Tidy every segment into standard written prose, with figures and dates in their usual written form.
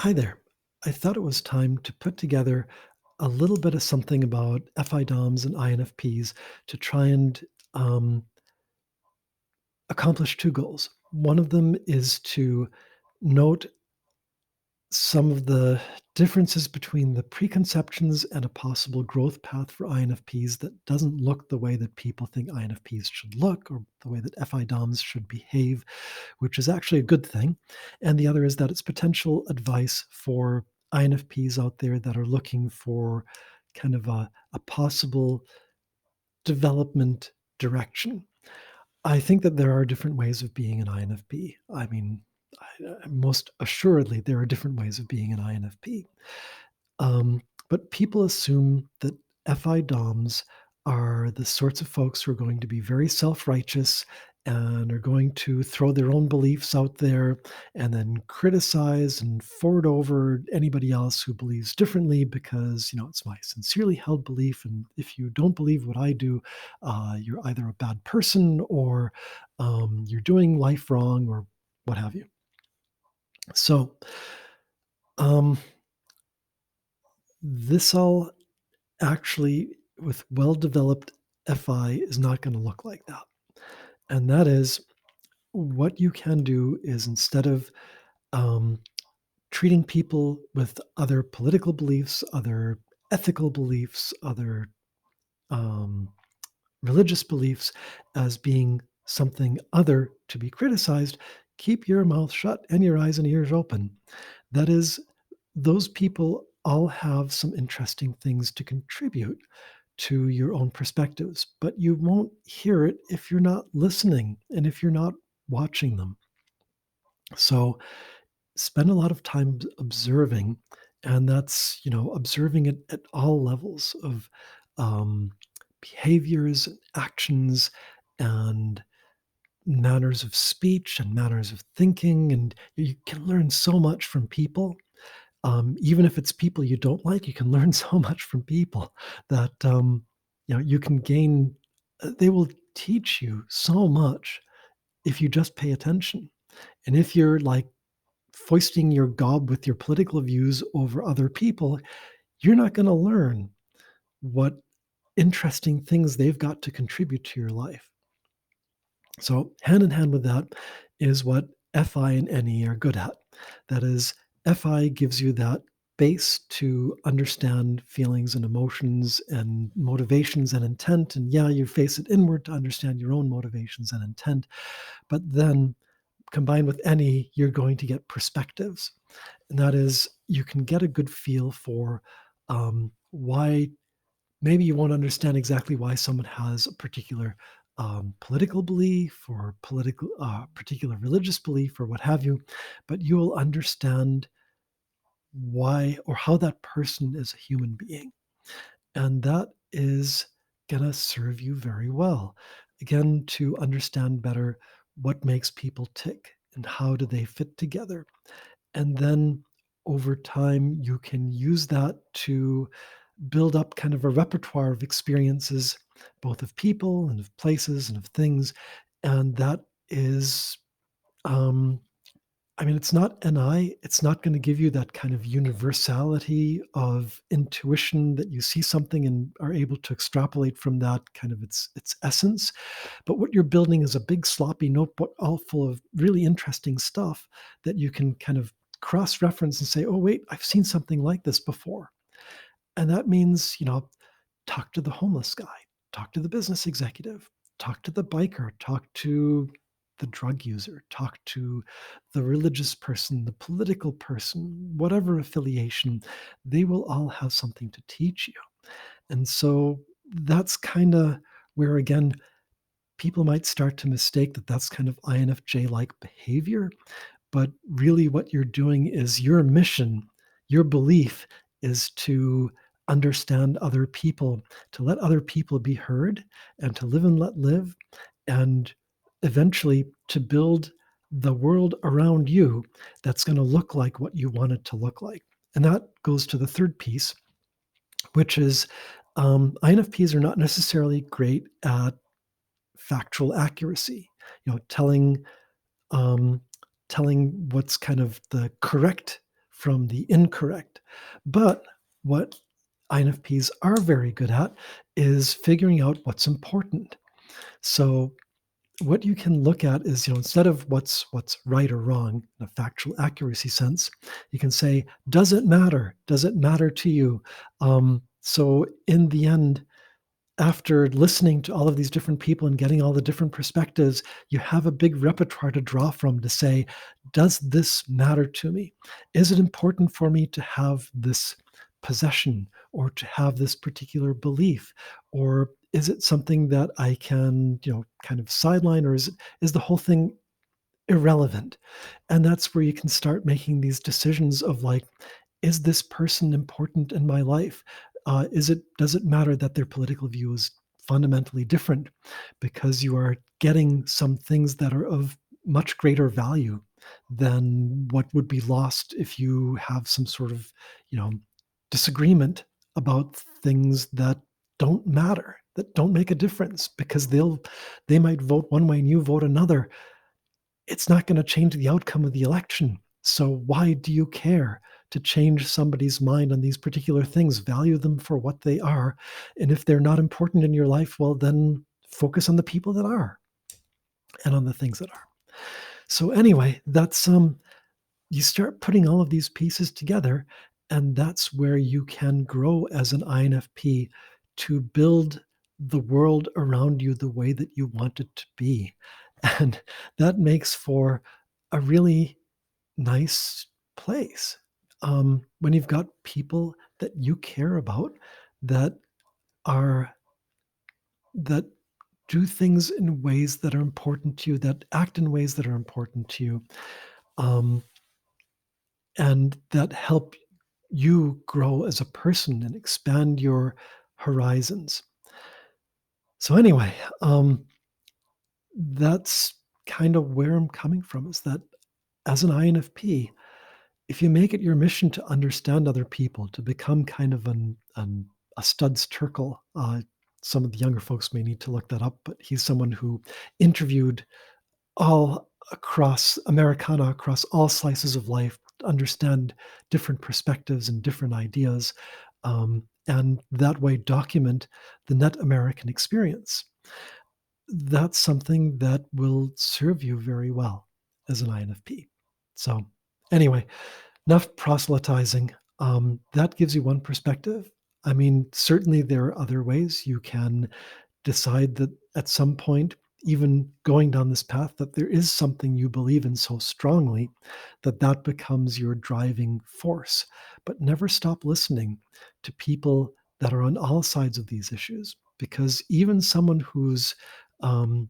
Hi there. I thought it was time to put together a little bit of something about FI-DOMs and INFPs to try and um, accomplish two goals. One of them is to note some of the differences between the preconceptions and a possible growth path for INFPs that doesn't look the way that people think INFPs should look or the way that FI-DOMs should behave, which is actually a good thing. And the other is that it's potential advice for INFPs out there that are looking for kind of a possible development direction. I think that there are different ways of being an INFP. I mean, most assuredly, there are different ways of being an INFP. But people assume that FI DOMs are the sorts of folks who are going to be very self righteous and are going to throw their own beliefs out there and then criticize and forward over anybody else who believes differently because, it's my sincerely held belief. And if you don't believe what I do, you're either a bad person or you're doing life wrong or what have you. So, um, this all actually, with well-developed FI, is not going to look like that. And that is what you can do is instead of um, treating people with other political beliefs, other ethical beliefs, other um, religious beliefs as being something other to be criticized, keep your mouth shut and your eyes and ears open. That is, those people all have some interesting things to contribute to your own perspectives, but you won't hear it if you're not listening and if you're not watching them. So spend a lot of time observing, and that's, observing it at all levels of um, behaviors, actions, and manners of speech and manners of thinking. And you can learn so much from people. Even if it's people you don't like, you can learn so much from people that you can gain. They will teach you so much if you just pay attention. And if you're like foisting your gob with your political views over other people, you're not going to learn what interesting things they've got to contribute to your life. So, hand in hand with that is what FI and NE are good at. That is, FI gives you that base to understand feelings and emotions and motivations and intent. And yeah, you face it inward to understand your own motivations and intent. But then combined with NE, you're going to get perspectives. And that is, you can get a good feel for why maybe you won't understand exactly why someone has a particular political belief or particular religious belief or what have you, but you will understand why or how that person is a human being. And that is going to serve you very well. Again, to understand better what makes people tick and how do they fit together. And then over time, you can use that to build up kind of a repertoire of experiences, both of people and of places and of things. And that is, um, I mean, it's not NI, it's not going to give you that kind of universality of intuition that you see something and are able to extrapolate from that kind of its essence. But what you're building is a big sloppy notebook all full of really interesting stuff that you can kind of cross-reference and say, oh, wait, I've seen something like this before. And that means, talk to the homeless guy, talk to the business executive, talk to the biker, talk to the drug user, talk to the religious person, the political person, whatever affiliation, they will all have something to teach you. And so that's kind of where, again, people might start to mistake that that's kind of INFJ like behavior. But really, what you're doing is your mission, your belief is to understand other people, to let other people be heard, and to live and let live, and eventually to build the world around you that's going to look like what you want it to look like. And that goes to the third piece, which is INFPs are not necessarily great at factual accuracy, telling um, telling what's kind of the correct from the incorrect. But what INFPs are very good at is figuring out what's important. So what you can look at is, instead of what's right or wrong in a factual accuracy sense, you can say, does it matter? Does it matter to you? So in the end, after listening to all of these different people and getting all the different perspectives, you have a big repertoire to draw from to say, does this matter to me? Is it important for me to have this possession or to have this particular belief? Or is it something that I can, kind of sideline, or is the whole thing irrelevant? And that's where you can start making these decisions of like, is this person important in my life? Does it matter that their political view is fundamentally different? Because you are getting some things that are of much greater value than what would be lost if you have some sort of, you know, disagreement about things that don't matter, that don't make a difference, because they might vote one way and you vote another. It's not going to change the outcome of the election. So why do you care to change somebody's mind on these particular things? Value them for what they are. And if they're not important in your life, well, then focus on the people that are and on the things that are. So anyway, that's you start putting all of these pieces together, and that's where you can grow as an INFP to build the world around you the way that you want it to be. And that makes for a really nice place. When you've got people that you care about that are that do things in ways that are important to you, that act in ways that are important to you, um, and that help you grow as a person and expand your horizons. So anyway, that's kind of where I'm coming from, is that as an INFP, if you make it your mission to understand other people, to become kind of a Studs Terkel, some of the younger folks may need to look that up, but he's someone who interviewed all across Americana, across all slices of life, to understand different perspectives and different ideas, and that way document the net American experience. That's something that will serve you very well as an INFP. So, anyway, enough proselytizing. That gives you one perspective. I mean, certainly there are other ways you can decide that at some point, even going down this path, that there is something you believe in so strongly that that becomes your driving force. But never stop listening to people that are on all sides of these issues, because even someone um,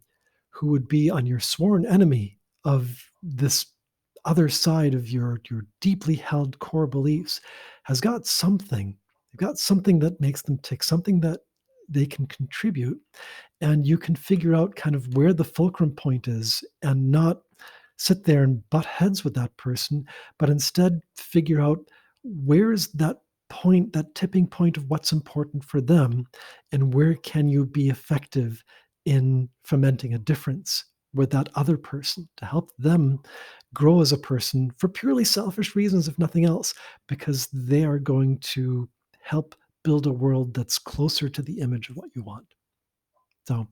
who would be on your sworn enemy of this other side of your deeply held core beliefs has got something. They've got something that makes them tick, something that they can contribute, and you can figure out kind of where the fulcrum point is and not sit there and butt heads with that person, but instead figure out where's that point, that tipping point of what's important for them, and where can you be effective in fomenting a difference with that other person to help them grow as a person for purely selfish reasons, if nothing else, because they are going to help build a world that's closer to the image of what you want. So,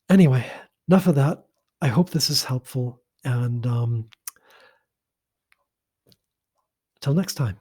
anyway, enough of that. I hope this is helpful. And till next time.